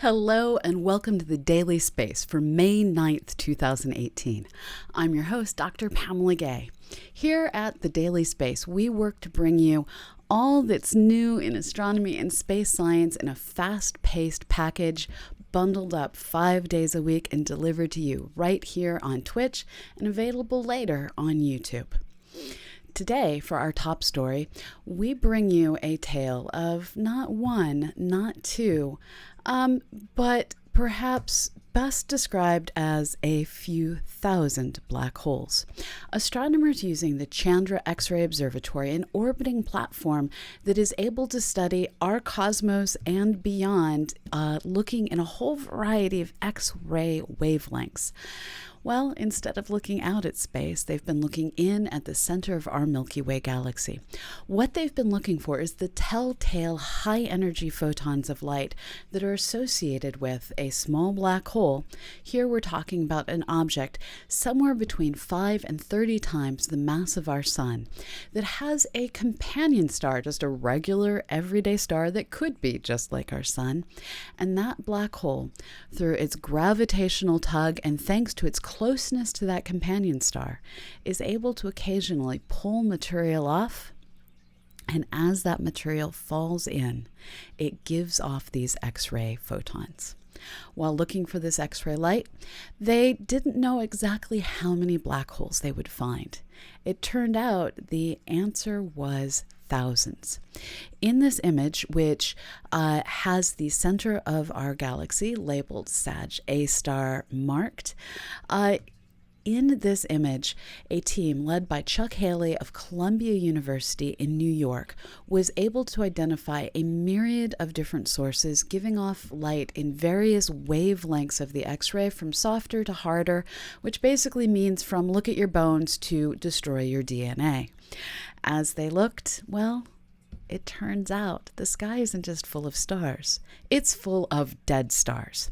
Hello and welcome to the Daily Space for May 9th, 2018. I'm your host, Dr. Pamela Gay. Here at the Daily Space, we work to bring you all that's new in astronomy and space science in a fast-paced package, bundled up 5 days a week and delivered to you right here on Twitch and available later on YouTube. Today, for our top story, we bring you a tale of not one, not two, but perhaps best described as a few thousand black holes. Astronomers using the Chandra X-ray Observatory, an orbiting platform that is able to study our cosmos and beyond, looking in a whole variety of X-ray wavelengths. Well, instead of looking out at space, they've been looking in at the center of our Milky Way galaxy. What they've been looking for is the telltale high-energy photons of light that are associated with a small black hole. Here we're talking about an object somewhere between 5 and 30 times the mass of our sun that has a companion star, just a regular everyday star that could be just like our sun. And that black hole, through its gravitational tug and thanks to its closeness to that companion star, is able to occasionally pull material off, and as that material falls in, it gives off these X-ray photons. While looking for this X-ray light, they didn't know exactly how many black holes they would find. It turned out the answer was thousands. In this image, which has the center of our galaxy labeled Sag A star marked, in this image, a team led by Chuck Haley of Columbia University in New York was able to identify a myriad of different sources giving off light in various wavelengths of the X-ray, from softer to harder, which basically means from look at your bones to destroy your DNA. As they looked, well, it turns out the sky isn't just full of stars, it's full of dead stars.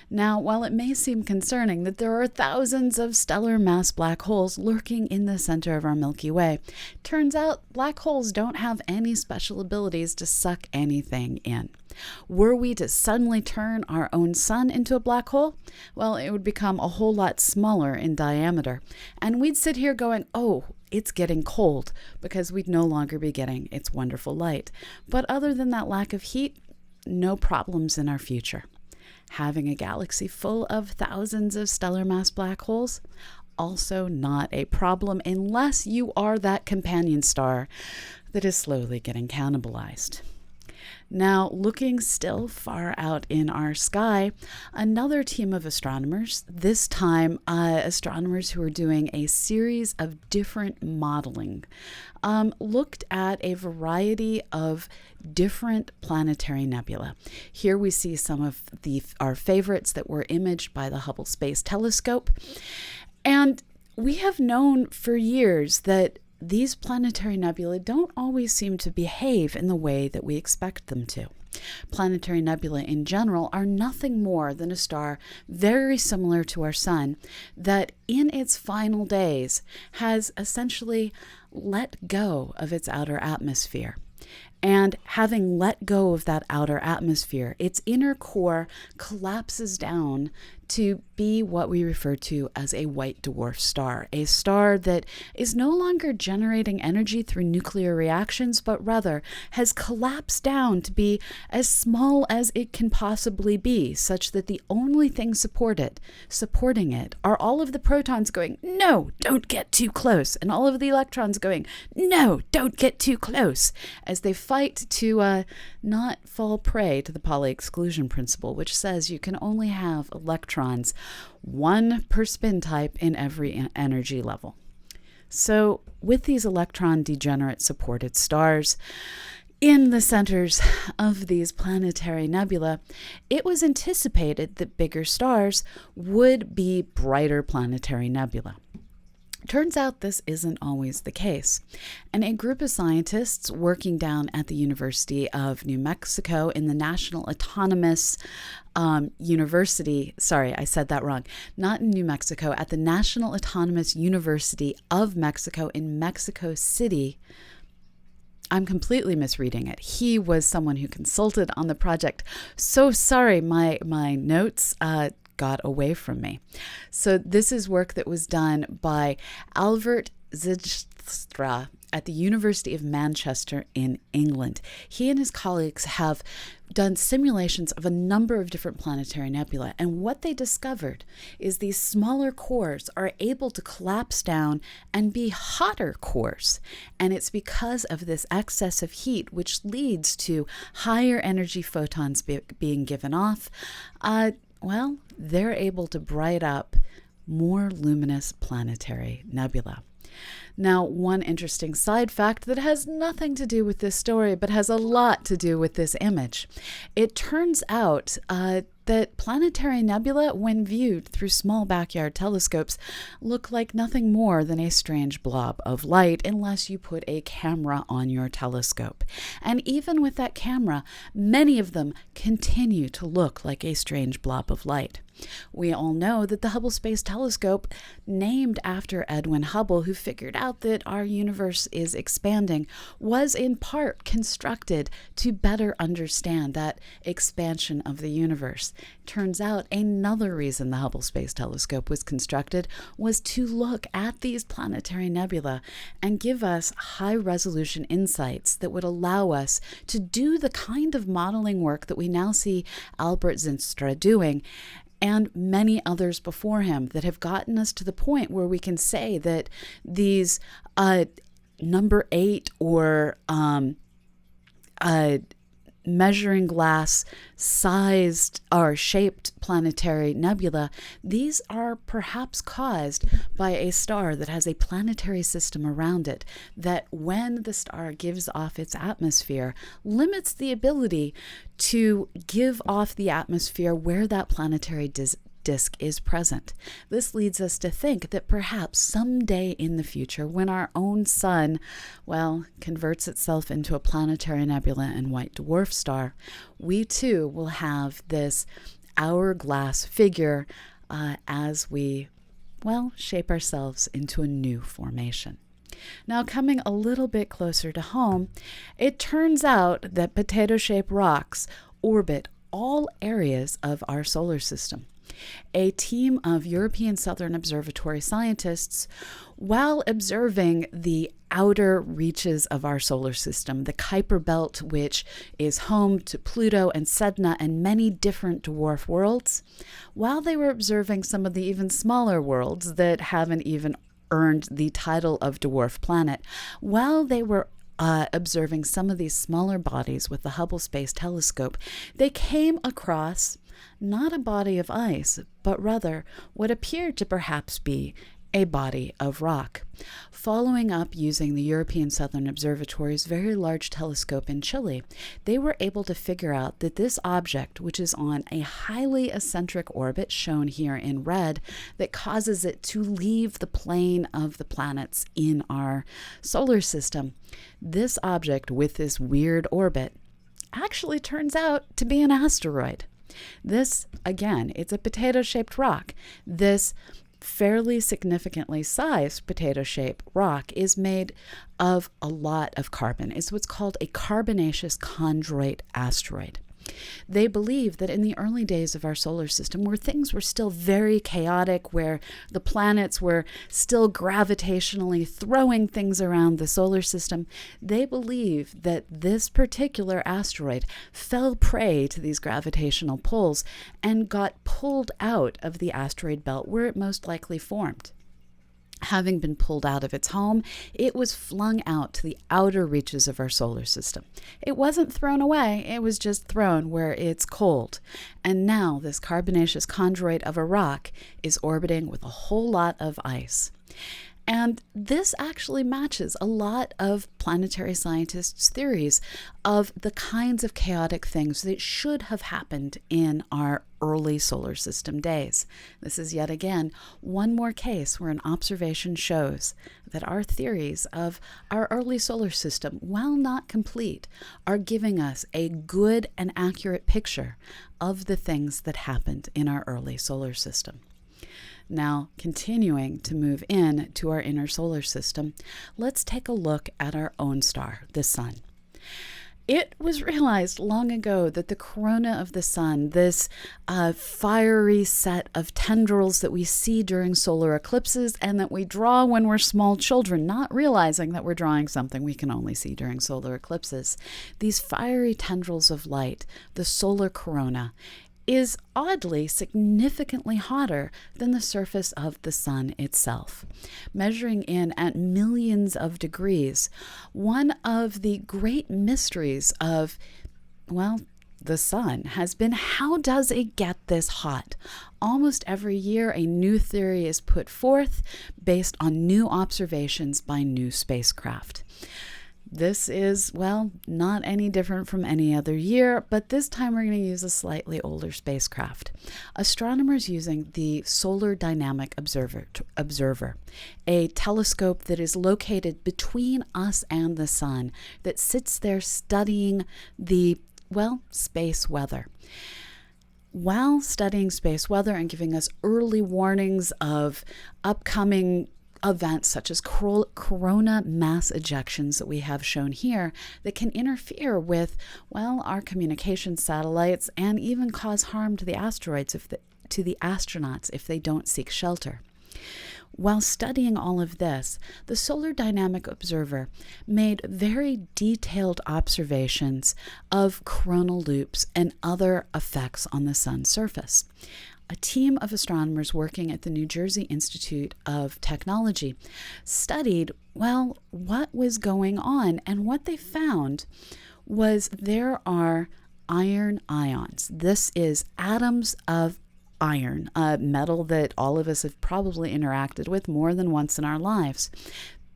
Now, while it may seem concerning that there are thousands of stellar mass black holes lurking in the center of our Milky Way, turns out black holes don't have any special abilities to suck anything in. Were we to suddenly turn our own sun into a black hole, well, it would become a whole lot smaller in diameter, and we'd sit here going, oh, it's getting cold, because we'd no longer be getting its wonderful light. But other than that lack of heat, no problems in our future. Having a galaxy full of thousands of stellar mass black holes, also not a problem unless you are that companion star that is slowly getting cannibalized. Now, looking still far out in our sky, another team of astronomers, this time astronomers who are doing a series of different modeling, looked at a variety of different planetary nebula. Here we see some of our favorites that were imaged by the Hubble Space Telescope. And we have known for years that these planetary nebulae don't always seem to behave in the way that we expect them to. Planetary nebulae in general are nothing more than a star very similar to our sun that in its final days has essentially let go of its outer atmosphere. And having let go of that outer atmosphere, its inner core collapses down to be what we refer to as a white dwarf star, a star that is no longer generating energy through nuclear reactions, but rather has collapsed down to be as small as it can possibly be, such that the only thing supporting it are all of the protons going, no, don't get too close, and all of the electrons going, no, don't get too close, as they fight to not fall prey to the Pauli exclusion principle, which says you can only have electrons, one per spin type in every energy level. So with these electron degenerate supported stars in the centers of these planetary nebula, it was anticipated that bigger stars would be brighter planetary nebula. Turns out this isn't always the case, and a group of scientists working down at the University of New Mexico in the National Autonomous University, sorry, I said that wrong, not in New Mexico, at the National Autonomous University of Mexico in Mexico City, I'm completely misreading it. He was someone who consulted on the project. So sorry, my notes got away from me. So this is work that was done by Albert Zijlstra at the University of Manchester in England. He and his colleagues have done simulations of a number of different planetary nebulae, and what they discovered is these smaller cores are able to collapse down and be hotter cores, and it's because of this excess of heat which leads to higher energy photons being given off. They're able to bright up more luminous planetary nebula. Now, one interesting side fact that has nothing to do with this story, but has a lot to do with this image. It turns out that planetary nebula, when viewed through small backyard telescopes, look like nothing more than a strange blob of light unless you put a camera on your telescope. And even with that camera, many of them continue to look like a strange blob of light. We all know that the Hubble Space Telescope, named after Edwin Hubble, who figured out that our universe is expanding, was in part constructed to better understand that expansion of the universe. Turns out another reason the Hubble Space Telescope was constructed was to look at these planetary nebula and give us high-resolution insights that would allow us to do the kind of modeling work that we now see Albert Zijlstra doing, and many others before him, that have gotten us to the point where we can say that these number 8 or measuring glass sized or shaped planetary nebula, these are perhaps caused by a star that has a planetary system around it that, when the star gives off its atmosphere, limits the ability to give off the atmosphere where that planetary disk is present. This leads us to think that perhaps someday in the future, when our own sun, converts itself into a planetary nebula and white dwarf star, we too will have this hourglass figure as we, shape ourselves into a new formation. Now, coming a little bit closer to home, it turns out that potato-shaped rocks orbit all areas of our solar system. A team of European Southern Observatory scientists, while observing the outer reaches of our solar system, the Kuiper Belt, which is home to Pluto and Sedna and many different dwarf worlds, while they were observing some of the even smaller worlds that haven't even earned the title of dwarf planet, while they were observing some of these smaller bodies with the Hubble Space Telescope, they came across not a body of ice, but rather what appeared to perhaps be a body of rock. Following up using the European Southern Observatory's very large telescope in Chile, they were able to figure out that this object, which is on a highly eccentric orbit, shown here in red, that causes it to leave the plane of the planets in our solar system, this object with this weird orbit actually turns out to be an asteroid. This, again, it's a potato-shaped rock. This fairly significantly sized potato-shaped rock is made of a lot of carbon. It's what's called a carbonaceous chondrite asteroid. They believe that in the early days of our solar system, where things were still very chaotic, where the planets were still gravitationally throwing things around the solar system, they believe that this particular asteroid fell prey to these gravitational pulls and got pulled out of the asteroid belt where it most likely formed. Having been pulled out of its home, it was flung out to the outer reaches of our solar system. It wasn't thrown away, it was just thrown where it's cold. And now this carbonaceous chondrite of a rock is orbiting with a whole lot of ice. And this actually matches a lot of planetary scientists' theories of the kinds of chaotic things that should have happened in our early solar system days. This is yet again one more case where an observation shows that our theories of our early solar system, while not complete, are giving us a good and accurate picture of the things that happened in our early solar system. Now, continuing to move in to our inner solar system, let's take a look at our own star, the sun. It was realized long ago that the corona of the sun, this fiery set of tendrils that we see during solar eclipses and that we draw when we're small children, not realizing that we're drawing something we can only see during solar eclipses, these fiery tendrils of light, the solar corona, is oddly significantly hotter than the surface of the sun itself, measuring in at millions of degrees. One of the great mysteries of, the sun has been, how does it get this hot? Almost every year, a new theory is put forth based on new observations by new spacecraft. This is, not any different from any other year, but this time we're going to use a slightly older spacecraft. Astronomers using the Solar Dynamic Observer, a telescope that is located between us and the sun, that sits there studying the, space weather. While studying space weather and giving us early warnings of upcoming events such as corona mass ejections that we have shown here that can interfere with, our communication satellites and even cause harm to the astronauts if they don't seek shelter. While studying all of this, the Solar Dynamic Observer made very detailed observations of coronal loops and other effects on the sun's surface. A team of astronomers working at the New Jersey Institute of Technology studied, what was going on, and what they found was there are iron ions. This is atoms of iron, a metal that all of us have probably interacted with more than once in our lives.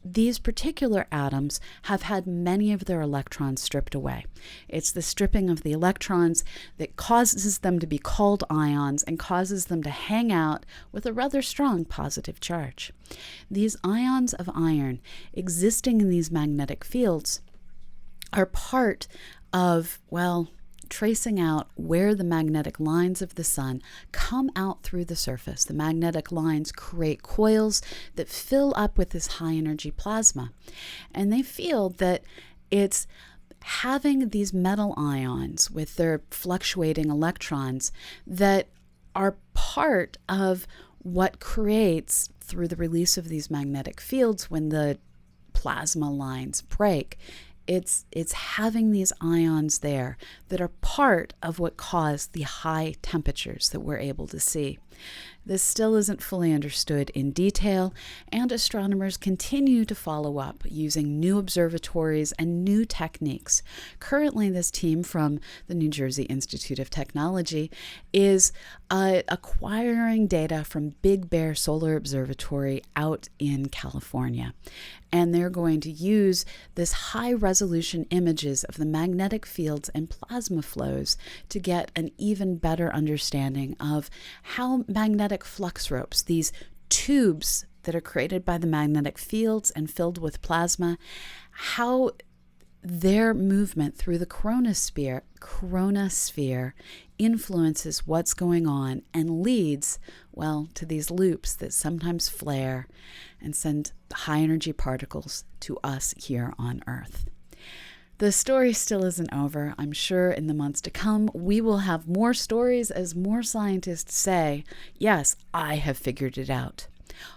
These particular atoms have had many of their electrons stripped away. It's the stripping of the electrons that causes them to be called ions and causes them to hang out with a rather strong positive charge. These ions of iron existing in these magnetic fields are part of, tracing out where the magnetic lines of the sun come out through the surface. The magnetic lines create coils that fill up with this high energy plasma. And they feel that it's having these metal ions with their fluctuating electrons that are part of what creates, through the release of these magnetic fields when the plasma lines break, it's having these ions there that are part of what caused the high temperatures that we're able to see. This still isn't fully understood in detail, and astronomers continue to follow up using new observatories and new techniques. Currently, this team from the New Jersey Institute of Technology is acquiring data from Big Bear Solar Observatory out in California. And they're going to use this high-resolution images of the magnetic fields and plasma flows to get an even better understanding of how magnetic flux ropes, these tubes that are created by the magnetic fields and filled with plasma, how their movement through the coronosphere influences what's going on and leads, to these loops that sometimes flare and send high energy particles to us here on Earth. The story still isn't over. I'm sure in the months to come, we will have more stories as more scientists say, yes, I have figured it out.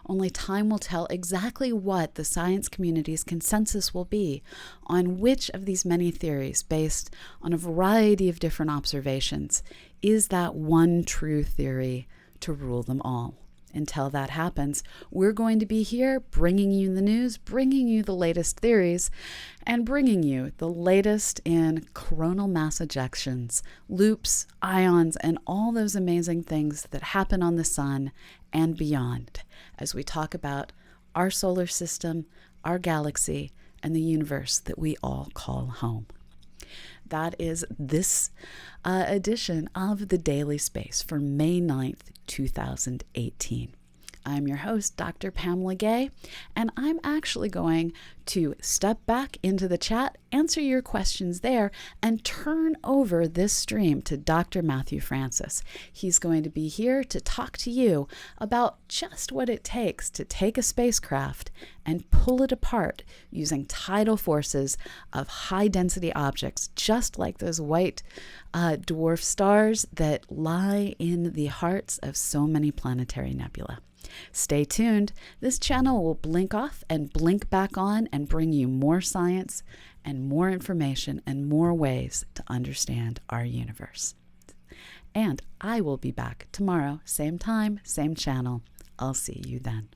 Only time will tell exactly what the science community's consensus will be on which of these many theories, based on a variety of different observations, is that one true theory to rule them all. Until that happens, we're going to be here bringing you the news, bringing you the latest theories, and bringing you the latest in coronal mass ejections, loops, ions, and all those amazing things that happen on the sun and beyond as we talk about our solar system, our galaxy, and the universe that we all call home. That is this edition of The Daily Space for May 9th, 2018. I'm your host, Dr. Pamela Gay, and I'm actually going to step back into the chat, answer your questions there, and turn over this stream to Dr. Matthew Francis. He's going to be here to talk to you about just what it takes to take a spacecraft and pull it apart using tidal forces of high-density objects, just like those white dwarf stars that lie in the hearts of so many planetary nebula. Stay tuned. This channel will blink off and blink back on and bring you more science and more information and more ways to understand our universe. And I will be back tomorrow, same time, same channel. I'll see you then.